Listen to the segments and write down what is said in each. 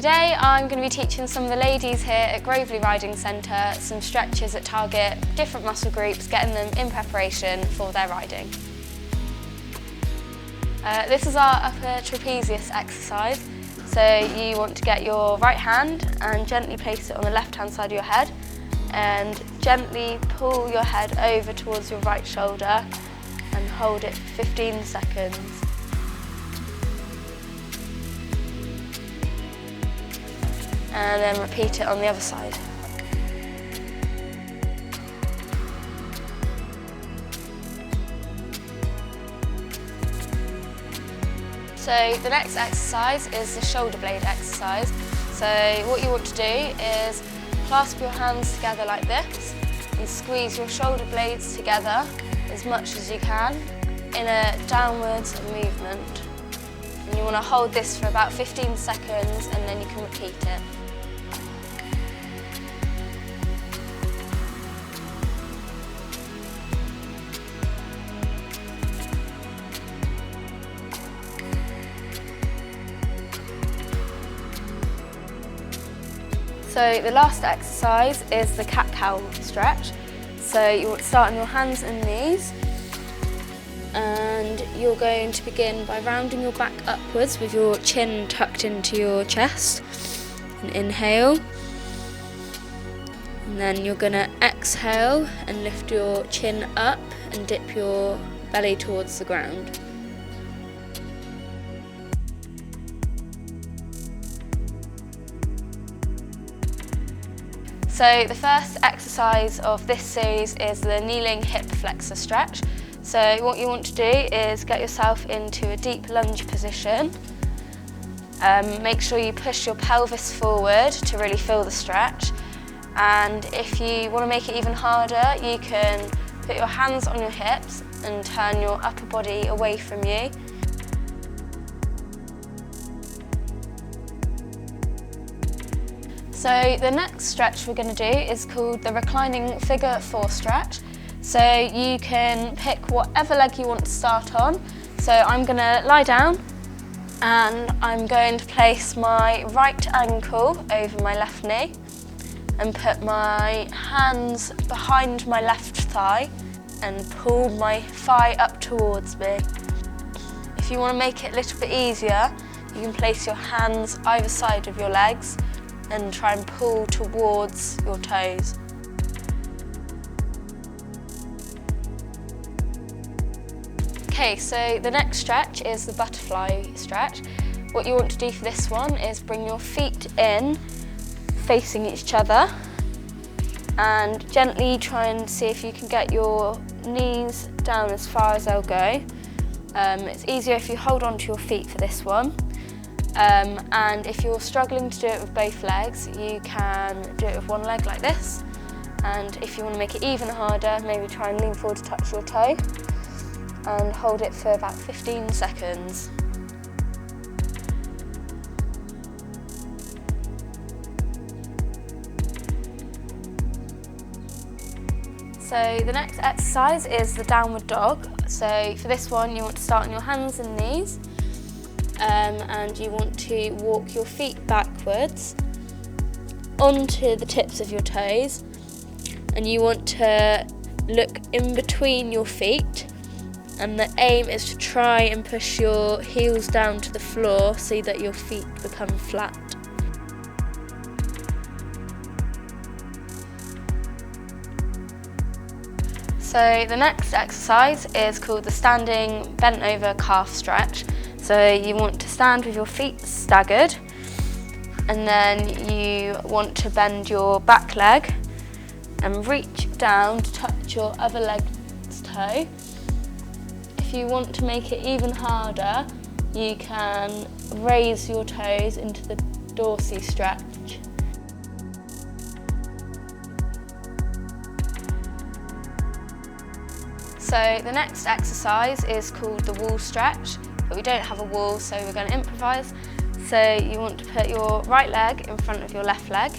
Today I'm going to be teaching some of the ladies here at Gravely Riding Centre some stretches that target different muscle groups, getting them in preparation for their riding. This is our upper trapezius exercise. So you want to get your right hand and gently place it on the left hand side of your head and gently pull your head over towards your right shoulder and hold it for 15 seconds. And then repeat it on the other side. So the next exercise is the shoulder blade exercise. So what you want to do is clasp your hands together like this and squeeze your shoulder blades together as much as you can in a downwards movement. And you want to hold this for about 15 seconds and then you can repeat it. So the last exercise is the cat-cow stretch. So you want to start on your hands and knees, and you're going to begin by rounding your back upwards with your chin tucked into your chest. And inhale, and then you're going to exhale and lift your chin up and dip your belly towards the ground. So the first exercise of this series is the kneeling hip flexor stretch. So what you want to do is get yourself into a deep lunge position. Make sure you push your pelvis forward to really feel the stretch. And if you want to make it even harder, you can put your hands on your hips and turn your upper body away from you. So the next stretch we're going to do is called the Reclining Figure 4 stretch. So you can pick whatever leg you want to start on. So I'm going to lie down and I'm going to place my right ankle over my left knee and put my hands behind my left thigh and pull my thigh up towards me. If you want to make it a little bit easier, you can place your hands either side of your legs and try and pull towards your toes. Okay, so the next stretch is the butterfly stretch. What you want to do for this one is bring your feet in, facing each other, and gently try and see if you can get your knees down as far as they'll go. It's easier if you hold on to your feet for this one. And if you're struggling to do it with both legs, you can do it with one leg like this. And if you want to make it even harder, maybe try and lean forward to touch your toe and hold it for about 15 seconds. So the next exercise is the downward dog. So for this one, you want to start on your hands and knees. And you want to walk your feet backwards onto the tips of your toes, and you want to look in between your feet, and the aim is to try and push your heels down to the floor so that your feet become flat. So the next exercise is called the standing bent over calf stretch. So you want to stand with your feet staggered, and then you want to bend your back leg and reach down to touch your other leg's toe. If you want to make it even harder, you can raise your toes into the dorsey stretch. So the next exercise is called the wall stretch. But we don't have a wall, so we're going to improvise. So you want to put your right leg in front of your left leg,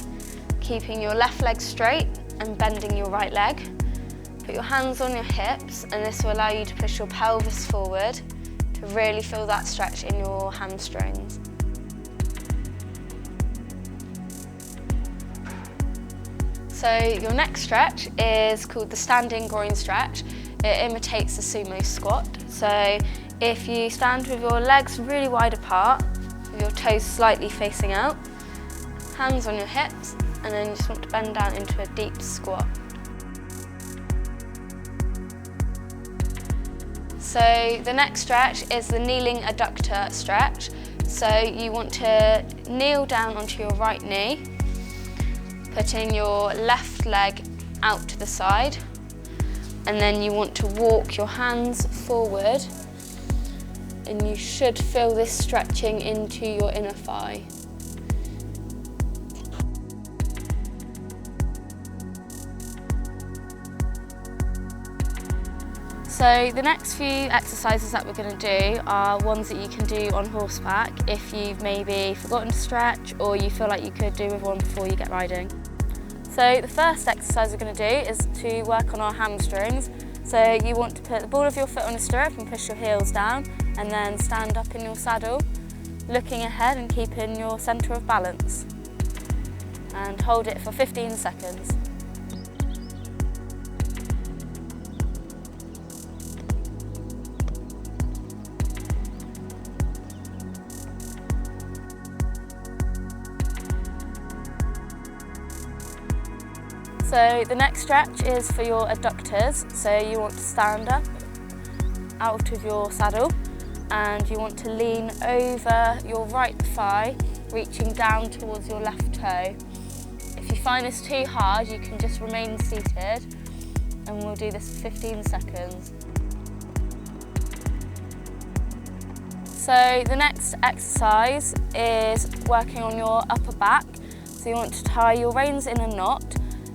keeping your left leg straight and bending your right leg. Put your hands on your hips, and this will allow you to push your pelvis forward to really feel that stretch in your hamstrings. So your next stretch is called the standing groin stretch. It imitates the sumo squat. So if you stand with your legs really wide apart, with your toes slightly facing out, hands on your hips, and then you just want to bend down into a deep squat. So the next stretch is the kneeling adductor stretch. So you want to kneel down onto your right knee, putting your left leg out to the side, and then you want to walk your hands forward, and you should feel this stretching into your inner thigh. So the next few exercises that we're going to do are ones that you can do on horseback if you've maybe forgotten to stretch or you feel like you could do with one before you get riding. So the first exercise we're going to do is to work on our hamstrings. So you want to put the ball of your foot on a stirrup and push your heels down, and then stand up in your saddle, looking ahead and keeping your centre of balance. And hold it for 15 seconds. So the next stretch is for your adductors. So you want to stand up out of your saddle and you want to lean over your right thigh, reaching down towards your left toe. If you find this too hard, you can just remain seated, and we'll do this for 15 seconds. So the next exercise is working on your upper back. So you want to tie your reins in a knot,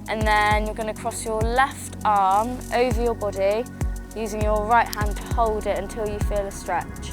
and then you're going to cross your left arm over your body, using your right hand to hold it until you feel a stretch.